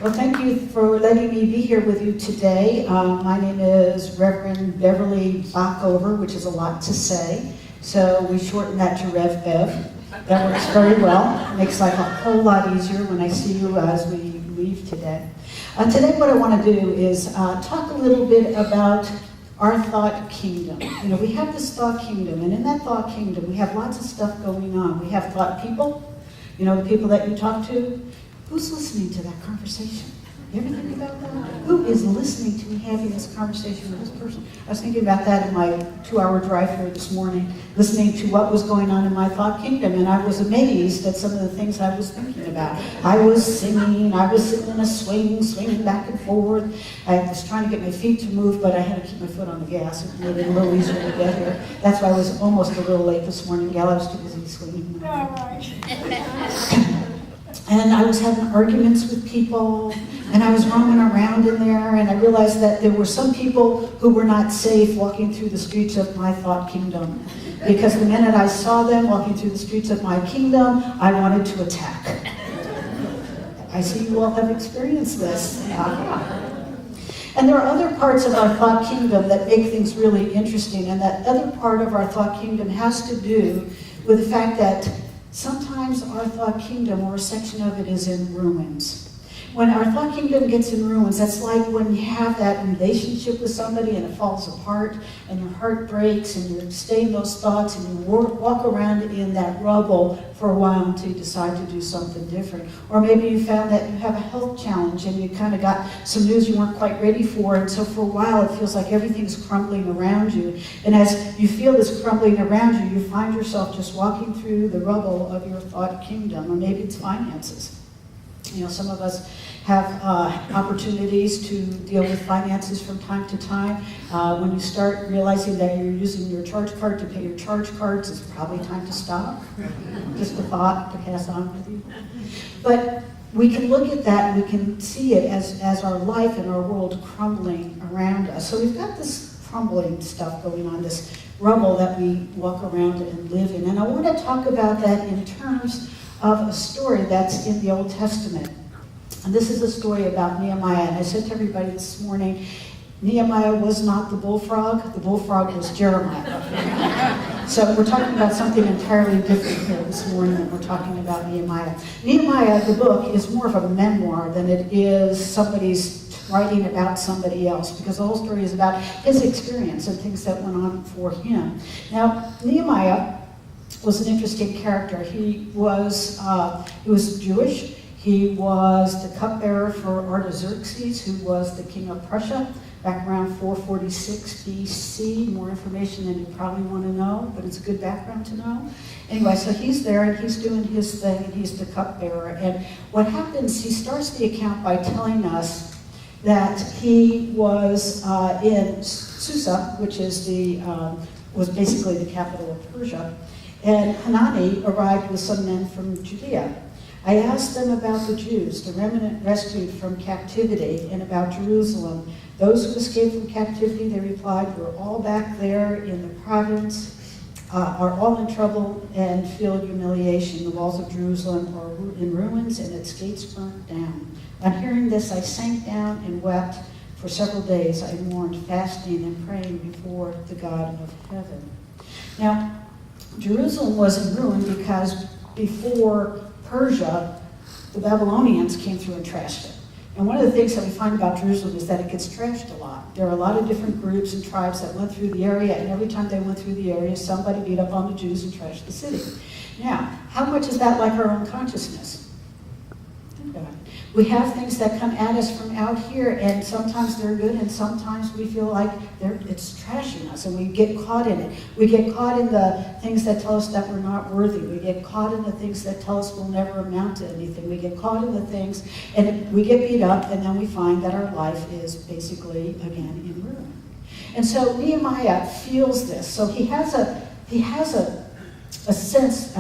Well, thank you for letting me be here with you today. My name is Reverend Beverly Bockover, which is a lot to say. So we shorten that to Rev Bev. That works very well. It makes life a whole lot easier when I see you as we leave today. Today what I want to do is talk a little bit about our thought kingdom. You know, we have this thought kingdom, and in that thought kingdom we have lots of stuff going on. We have thought people, you know, the people that you talk to. Who's listening to that conversation? You ever think about that? Who is listening to me having this conversation with this person? I was thinking about that in my 2-hour drive here this morning, listening to what was going on in my thought kingdom, and I was amazed at some of the things I was thinking about. I was singing, I was sitting in a swinging back and forth. I was trying to get my feet to move, but I had to keep my foot on the gas. It made it a little easier to get here. That's why I was almost a little late this morning. Gal, I was too busy swinging. All right. And I was having arguments with people, and I was roaming around in there, and I realized that there were some people who were not safe walking through the streets of my thought kingdom. Because the minute I saw them walking through the streets of my kingdom, I wanted to attack. I see you all have experienced this. And there are other parts of our thought kingdom that make things really interesting, and that other part of our thought kingdom has to do with the fact that sometimes our thought kingdom, or a section of it, is in ruins. When our thought kingdom gets in ruins, that's like when you have that relationship with somebody and it falls apart and your heart breaks and you stay in those thoughts and you walk around in that rubble for a while until you decide to do something different. Or maybe you found that you have a health challenge and you kind of got some news you weren't quite ready for, and so for a while it feels like everything's crumbling around you. And as you feel this crumbling around you, you find yourself just walking through the rubble of your thought kingdom. Or maybe it's finances. You know, some of us have opportunities to deal with finances from time to time. When you start realizing that you're using your charge card to pay your charge cards, it's probably time to stop. Just a thought to pass on with you. But we can look at that and we can see it as our life and our world crumbling around us. So we've got this crumbling stuff going on, this rubble that we walk around and live in. And I want to talk about that in terms of a story that's in the Old Testament. And this is a story about Nehemiah. And I said to everybody this morning, Nehemiah was not the bullfrog was Jeremiah. So we're talking about something entirely different here this morning when we're talking about Nehemiah. Nehemiah, the book, is more of a memoir than it is somebody's writing about somebody else, because the whole story is about his experience and things that went on for him. Now, Nehemiah was an interesting character. He was Jewish. He was the cupbearer for Artaxerxes, who was the king of Prussia, back around 446 BC. More information than you probably want to know, but it's a good background to know. Anyway, so he's there and he's doing his thing, and he's the cupbearer. And what happens, he starts the account by telling us that he was in Susa, which is was basically the capital of Persia. And Hanani arrived with some men from Judea. I asked them about the Jews, the remnant rescued from captivity, and about Jerusalem. Those who escaped from captivity, they replied, we're all back there in the province, are all in trouble and feel humiliation. The walls of Jerusalem are in ruins and its gates burnt down. On hearing this, I sank down and wept. For several days I mourned, fasting and praying before the God of heaven. Now, Jerusalem was in ruin because before Persia, the Babylonians came through and trashed it. And one of the things that we find about Jerusalem is that it gets trashed a lot. There are a lot of different groups and tribes that went through the area, and every time they went through the area, somebody beat up on the Jews and trashed the city. Now, how much is that like our own consciousness? Think about it. We have things that come at us from out here, and sometimes they're good, and sometimes we feel like it's trashing us, and we get caught in it. We get caught in the things that tell us that we're not worthy. We get caught in the things that tell us we'll never amount to anything. We get caught in the things, and we get beat up, and then we find that our life is basically, again, in ruin. And so Nehemiah feels this. So he has a sense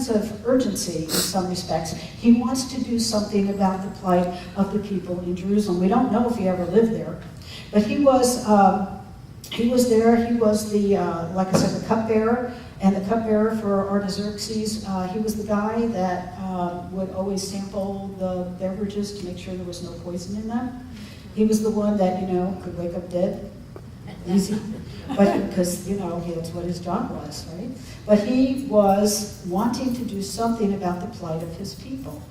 of urgency in some respects. He wants to do something about the plight of the people in Jerusalem. We don't know if he ever lived there, but he was he was there. He was the, like I said, the cupbearer, and the cupbearer for Artaxerxes. He was the guy that would always sample the beverages to make sure there was no poison in them. He was the one that, could wake up dead easy, but because, that's what his job was, right? But he was wanting to do something about the plight of his people.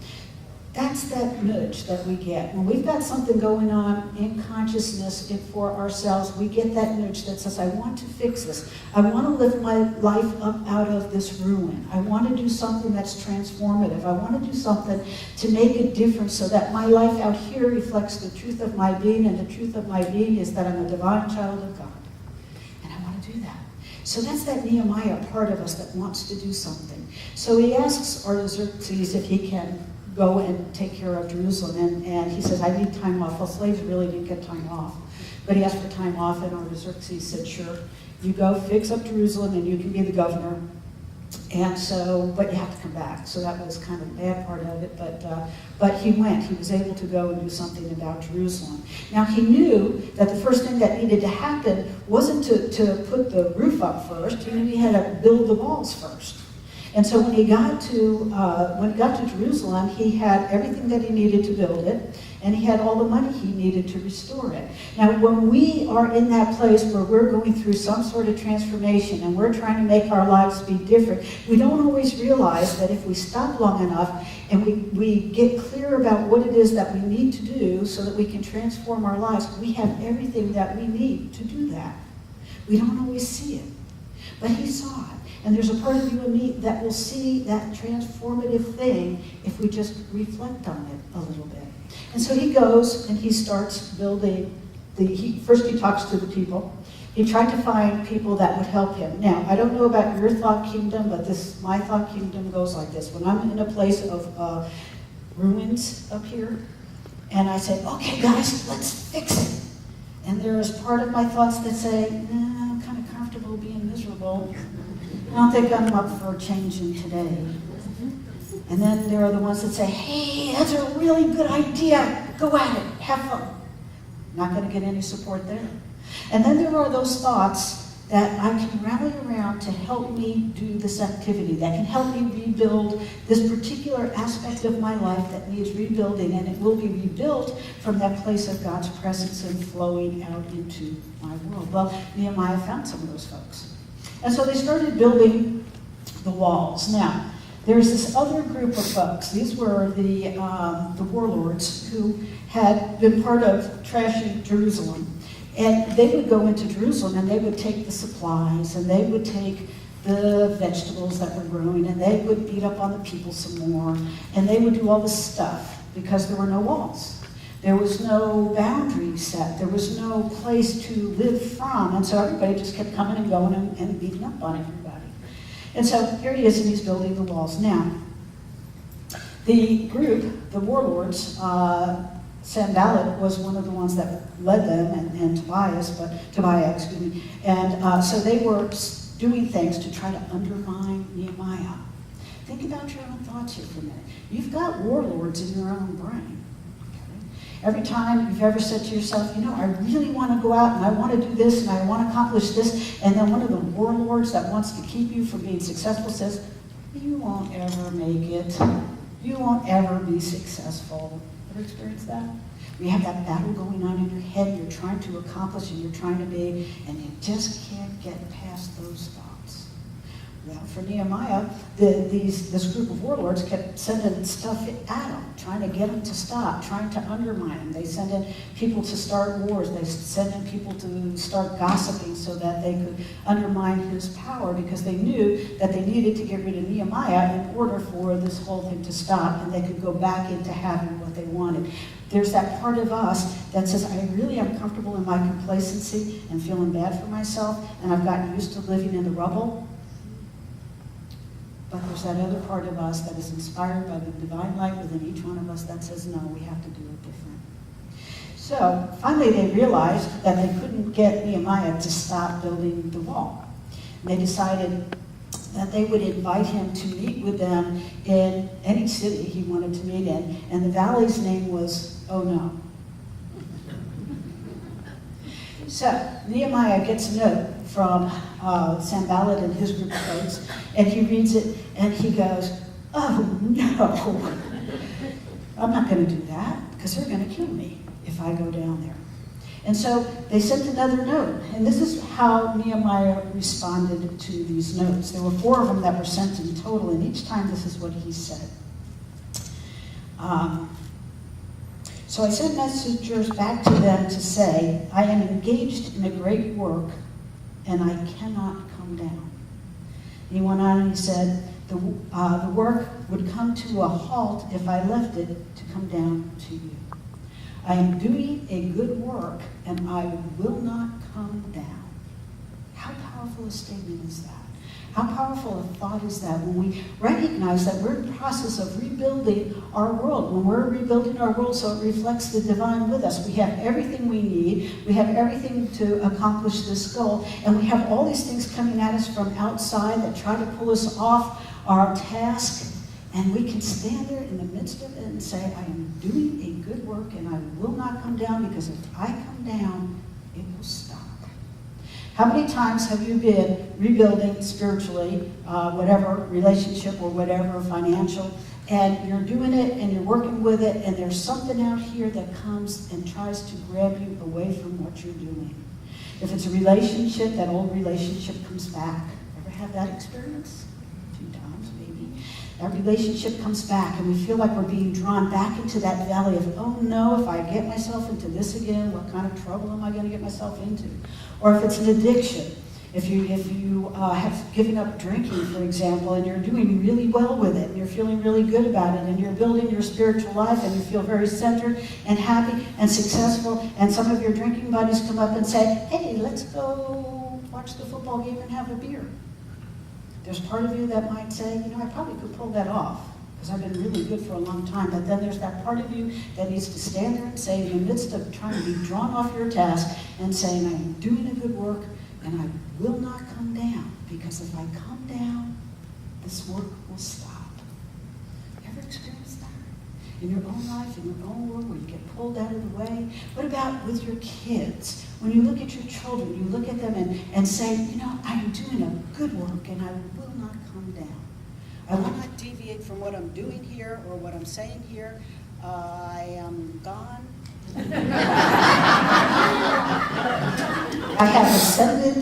That's that nudge that we get. When we've got something going on in consciousness for ourselves, we get that nudge that says, I want to fix this. I want to lift my life up out of this ruin. I want to do something that's transformative. I want to do something to make a difference so that my life out here reflects the truth of my being, and the truth of my being is that I'm a divine child of God. And I want to do that. So that's that Nehemiah part of us that wants to do something. So he asks Artaxerxes if he can go and take care of Jerusalem, and he says, I need time off. Well, slaves really didn't get time off, but he asked for time off, and Artaxerxes said, sure, you go fix up Jerusalem, and you can be the governor, and so, but you have to come back. So that was kind of a bad part of it, but he went. He was able to go and do something about Jerusalem. Now, he knew that the first thing that needed to happen wasn't to put the roof up first. He knew he had to build the walls first. And so when he got to Jerusalem, he had everything that he needed to build it, and he had all the money he needed to restore it. Now, when we are in that place where we're going through some sort of transformation and we're trying to make our lives be different, we don't always realize that if we stop long enough and we get clear about what it is that we need to do so that we can transform our lives, we have everything that we need to do that. We don't always see it, but he saw it. And there's a part of you and me that will see that transformative thing if we just reflect on it a little bit. And so he goes and he starts building first he talks to the people. He tried to find people that would help him. Now, I don't know about your thought kingdom, but my thought kingdom goes like this. When I'm in a place of ruins up here, and I say, okay guys, let's fix it. And there is part of my thoughts that say, I'm kind of comfortable being miserable. I don't think I'm up for changing today. And then there are the ones that say, hey, that's a really good idea. Go at it. Have fun. Not going to get any support there. And then there are those thoughts that I can rally around to help me do this activity, that can help me rebuild this particular aspect of my life that needs rebuilding, and it will be rebuilt from that place of God's presence and flowing out into my world. Well, Nehemiah found some of those folks. And so they started building the walls. Now, there's this other group of folks. These were the warlords who had been part of trashing Jerusalem. And they would go into Jerusalem and they would take the supplies and they would take the vegetables that were growing and they would beat up on the people some more. And they would do all this stuff because there were no walls. There was no boundary set. There was no place to live from. And so everybody just kept coming and going and beating up on everybody. And so here he is, and he's building the walls. Now, the group, the warlords, Sanballat was one of the ones that led them, and Tobiah, excuse me. And so they were doing things to try to undermine Nehemiah. Think about your own thoughts here for a minute. You've got warlords in your own brain. Every time you've ever said to yourself, I really want to go out and I want to do this and I want to accomplish this, and then one of the warlords that wants to keep you from being successful says, you won't ever make it. You won't ever be successful. Ever experienced that? You have that battle going on in your head, you're trying to accomplish and you're trying to be, and you just can't get past those thoughts. Well, for Nehemiah, this group of warlords kept sending stuff at him, trying to get him to stop, trying to undermine him. They sent in people to start wars. They sent in people to start gossiping so that they could undermine his power, because they knew that they needed to get rid of Nehemiah in order for this whole thing to stop and they could go back into having what they wanted. There's that part of us that says, I really am comfortable in my complacency and feeling bad for myself, and I've gotten used to living in the rubble. But there's that other part of us that is inspired by the divine light within each one of us that says, no, we have to do it different. So finally they realized that they couldn't get Nehemiah to stop building the wall. And they decided that they would invite him to meet with them in any city he wanted to meet in. And the valley's name was Oh No. So Nehemiah gets a note from Sanballat and his group of folks, and he reads it, and he goes, oh no, I'm not going to do that, because they're going to kill me if I go down there. And so they sent another note, and this is how Nehemiah responded to these notes. There were 4 of them that were sent in total, and each time this is what he said. So I sent messengers back to them to say, I am engaged in a great work, and I cannot come down. And he went on and he said, the work would come to a halt if I left it to come down to you. I am doing a good work, and I will not come down. How powerful a statement is that? How powerful a thought is that when we recognize that we're in the process of rebuilding our world, when we're rebuilding our world so it reflects the divine with us. We have everything we need. We have everything to accomplish this goal. And we have all these things coming at us from outside that try to pull us off our task. And we can stand there in the midst of it and say, I am doing a good work and I will not come down, because if I come down, it will stop. How many times have you been rebuilding spiritually, whatever relationship or whatever financial, and you're doing it and you're working with it, and there's something out here that comes and tries to grab you away from what you're doing? If it's a relationship, that old relationship comes back. Ever had that experience? A few times, maybe. That relationship comes back, and we feel like we're being drawn back into that valley of, oh no, if I get myself into this again, what kind of trouble am I going to get myself into? Or if it's an addiction, if you have given up drinking, for example, and you're doing really well with it, and you're feeling really good about it, and you're building your spiritual life, and you feel very centered and happy and successful, and some of your drinking buddies come up and say, hey, let's go watch the football game and have a beer. There's part of you that might say, I probably could pull that off, because I've been really good for a long time. But then there's that part of you that needs to stand there and say, in the midst of trying to be drawn off your task, and saying, I am doing a good work, and I will not come down, because if I come down, this work will stop. You ever experienced that? In your own life, in your own world, where you get pulled out of the way? What about with your kids? When you look at your children, you look at them and say, I am doing a good work, and I will not come down. I will not deviate from what I'm doing here or what I'm saying here. I am gone. I have ascended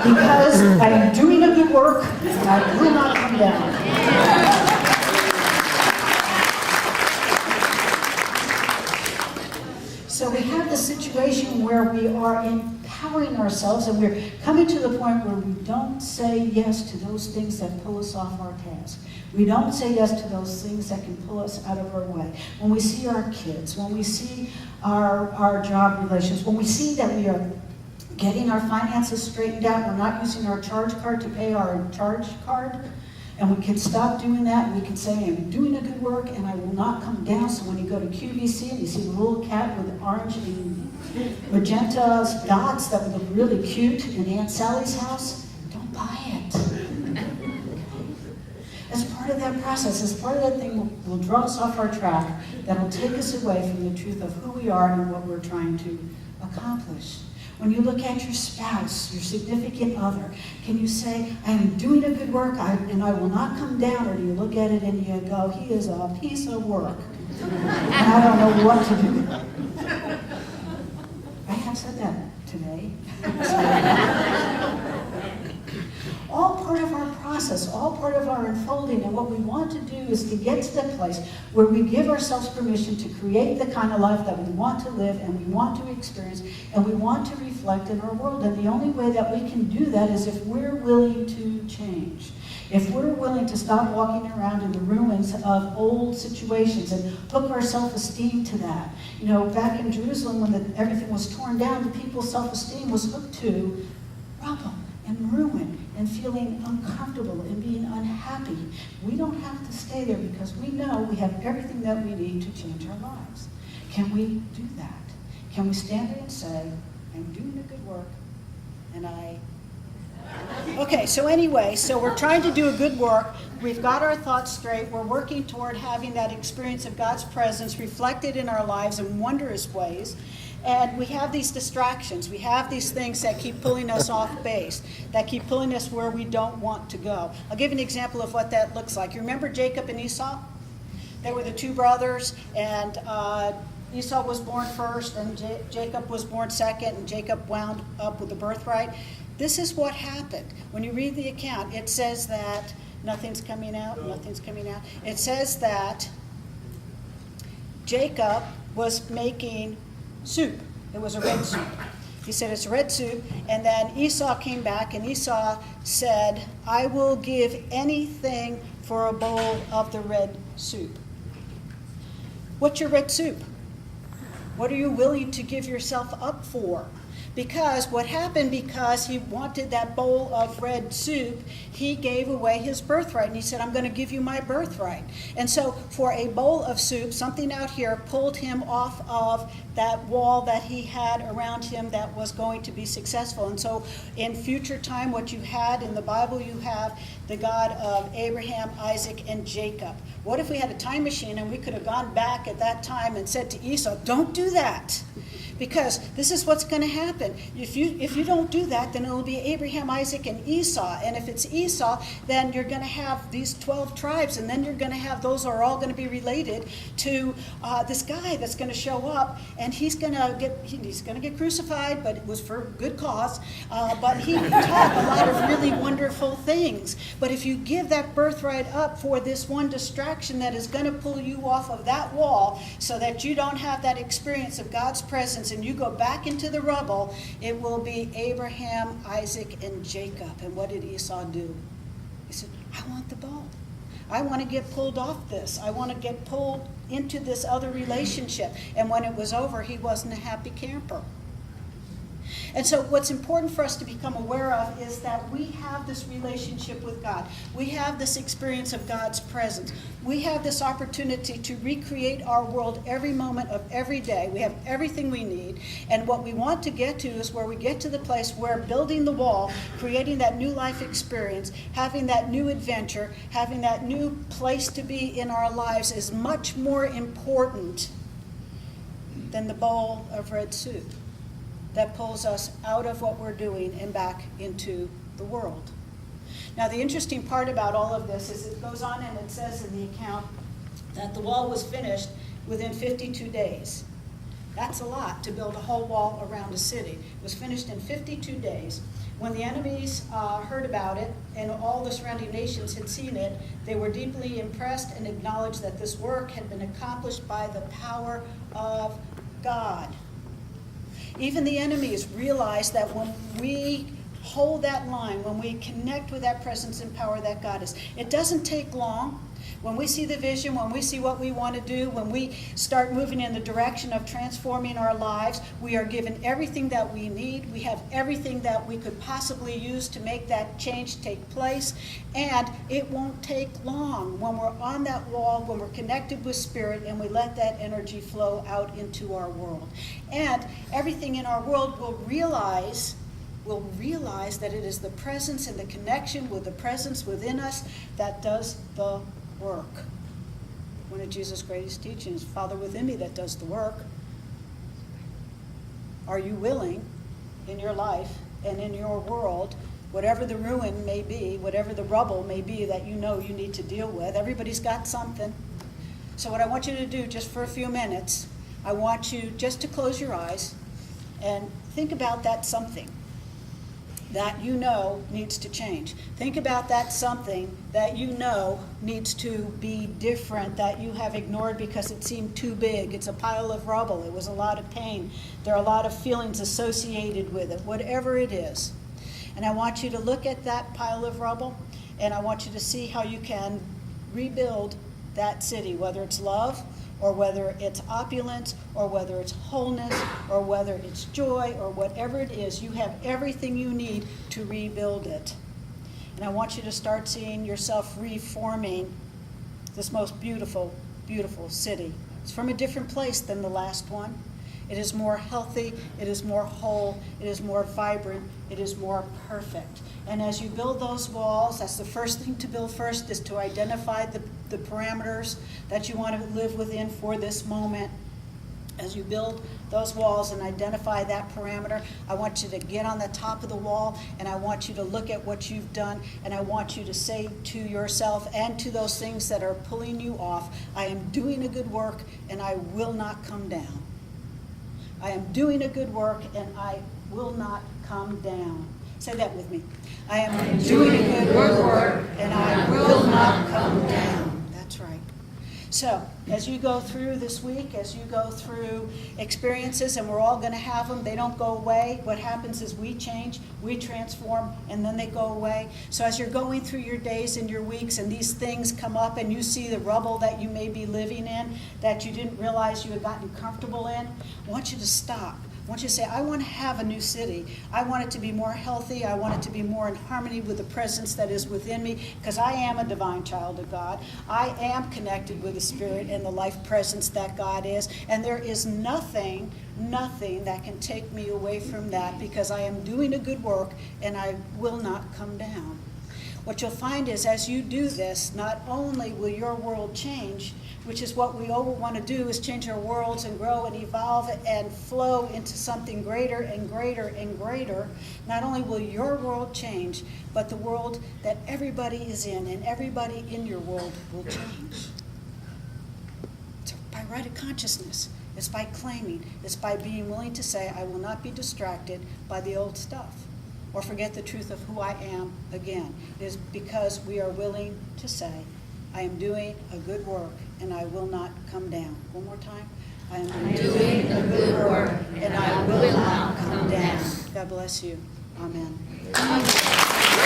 because I am doing a good work, and I will not come down. So we have the situation where we are empowering ourselves, and we're coming to the point where we don't say yes to those things that pull us off our task. We don't say yes to those things that can pull us out of our way. When we see our kids, when we see our job relations, when we see that we are getting our finances straightened out, we're not using our charge card to pay our charge card, and we can stop doing that, and we can say, I'm doing a good work, and I will not come down. So when you go to QVC and you see the little cat with orange and magenta dots that would look really cute in Aunt Sally's house, don't buy it. As part of that process, as part of that thing will draw us off our track, that will take us away from the truth of who we are and what we're trying to accomplish. When you look at your spouse, your significant other, can you say, I am doing a good work and I will not come down? Or do you look at it and you go, he is a piece of work, and I don't know what to do? I have said that today. All part of our process, all part of our unfolding, and what we want to do is to get to the place where we give ourselves permission to create the kind of life that we want to live and we want to experience and we want to reflect in our world. And the only way that we can do that is if we're willing to change. If we're willing to stop walking around in the ruins of old situations and hook our self-esteem to that. Back in Jerusalem when everything was torn down, the people's self-esteem was hooked to rubble and ruin and feeling uncomfortable and being unhappy. We don't have to stay there because we know we have everything that we need to change our lives. Can we do that? Can we stand there and say, I'm doing a good work, and Okay, so anyway, we're trying to do a good work. We've got our thoughts straight. We're working toward having that experience of God's presence reflected in our lives in wondrous ways. And we have these distractions. We have these things that keep pulling us off base, that keep pulling us where we don't want to go. I'll give you an example of what that looks like. You remember Jacob and Esau? They were the two brothers, and Esau was born first, and Jacob was born second, and Jacob wound up with the birthright. This is what happened. When you read the account, it says that nothing's coming out. It says that Jacob was making soup. It was a red soup. He said it's red soup, and then Esau came back, and Esau said, I will give anything for a bowl of the red soup. What's your red soup? What are you willing to give yourself up for? Because what happened, because he wanted that bowl of red soup, he gave away his birthright. And he said, I'm going to give you my birthright. And so for a bowl of soup, something out here pulled him off of that wall that he had around him that was going to be successful. And so in future time, what you had in the Bible, you have the God of Abraham, Isaac, and Jacob. What if we had a time machine and we could have gone back at that time and said to Esau, don't do that? Because this is what's going to happen. If you don't do that, then it will be Abraham, Isaac, and Esau. And if it's Esau, then you're going to have these 12 tribes, and then you're going to have those are all going to be related to this guy that's going to show up, and he's going to get crucified, but it was for good cause. But he taught a lot of really wonderful things. But if you give that birthright up for this one distraction that is going to pull you off of that wall, so that you don't have that experience of God's presence, and you go back into the rubble, it will be Abraham, Isaac, and Jacob. And what did Esau do? He said, I want the bowl. I want to get pulled off this. I want to get pulled into this other relationship. And when it was over, he wasn't a happy camper. And so what's important for us to become aware of is that we have this relationship with God. We have this experience of God's presence. We have this opportunity to recreate our world every moment of every day. We have everything we need. And what we want to get to is where we get to the place where building the wall, creating that new life experience, having that new adventure, having that new place to be in our lives is much more important than the bowl of red soup that pulls us out of what we're doing and back into the world. Now, the interesting part about all of this is it goes on and it says in the account that the wall was finished within 52 days. That's a lot to build a whole wall around a city. It was finished in 52 days. When the enemies heard about it and all the surrounding nations had seen it, they were deeply impressed and acknowledged that this work had been accomplished by the power of God. Even the enemies realize that when we hold that line, when we connect with that presence and power that God is, it doesn't take long. When we see the vision, when we see what we want to do, when we start moving in the direction of transforming our lives, we are given everything that we need. We have everything that we could possibly use to make that change take place. And it won't take long when we're on that wall, when we're connected with Spirit, and we let that energy flow out into our world. And everything in our world will realize that it is the presence and the connection with the presence within us that does the work. One of Jesus' greatest teachings, Father within me that does the work. Are you willing in your life and in your world, whatever the ruin may be, whatever the rubble may be that you know you need to deal with? Everybody's got something. So what I want you to do just for a few minutes, I want you just to close your eyes and think about that something that you know needs to change. Think about that something that you know needs to be different, that you have ignored because it seemed too big. It's a pile of rubble. It was a lot of pain. There are a lot of feelings associated with it, whatever it is. And I want you to look at that pile of rubble, and I want you to see how you can rebuild that city, whether it's love, or whether it's opulence, or whether it's wholeness, or whether it's joy, or whatever it is. You have everything you need to rebuild it. And I want you to start seeing yourself reforming this most beautiful, beautiful city. It's from a different place than the last one. It is more healthy, it is more whole, it is more vibrant, it is more perfect. And as you build those walls, that's the first thing to build first, is to identify the parameters that you want to live within for this moment. As you build those walls and identify that parameter, I want you to get on the top of the wall, and I want you to look at what you've done, and I want you to say to yourself and to those things that are pulling you off, I am doing a good work and I will not come down. I am doing a good work and I will not come down. Say that with me. I am doing a good work and I will not come down. That's right. So, as you go through this week, as you go through experiences, and we're all going to have them, they don't go away. What happens is we change, we transform, and then they go away. So as you're going through your days and your weeks, and these things come up, and you see the rubble that you may be living in, that you didn't realize you had gotten comfortable in, I want you to stop. I want you to say, I want to have a new city. I want it to be more healthy. I want it to be more in harmony with the presence that is within me, because I am a divine child of God. I am connected with the Spirit and the life presence that God is, and there is nothing that can take me away from that, because I am doing a good work and I will not come down. What you'll find is, as you do this, not only will your world change, which is what we all want to do, is change our worlds and grow and evolve and flow into something greater and greater and greater. Not only will your world change, but the world that everybody is in and everybody in your world will change. It's by right of consciousness. It's by claiming. It's by being willing to say, I will not be distracted by the old stuff or forget the truth of who I am again. It is because we are willing to say, I am doing a good work and I will not come down. One more time. I am doing a good work and I will not come down. God bless you. Amen.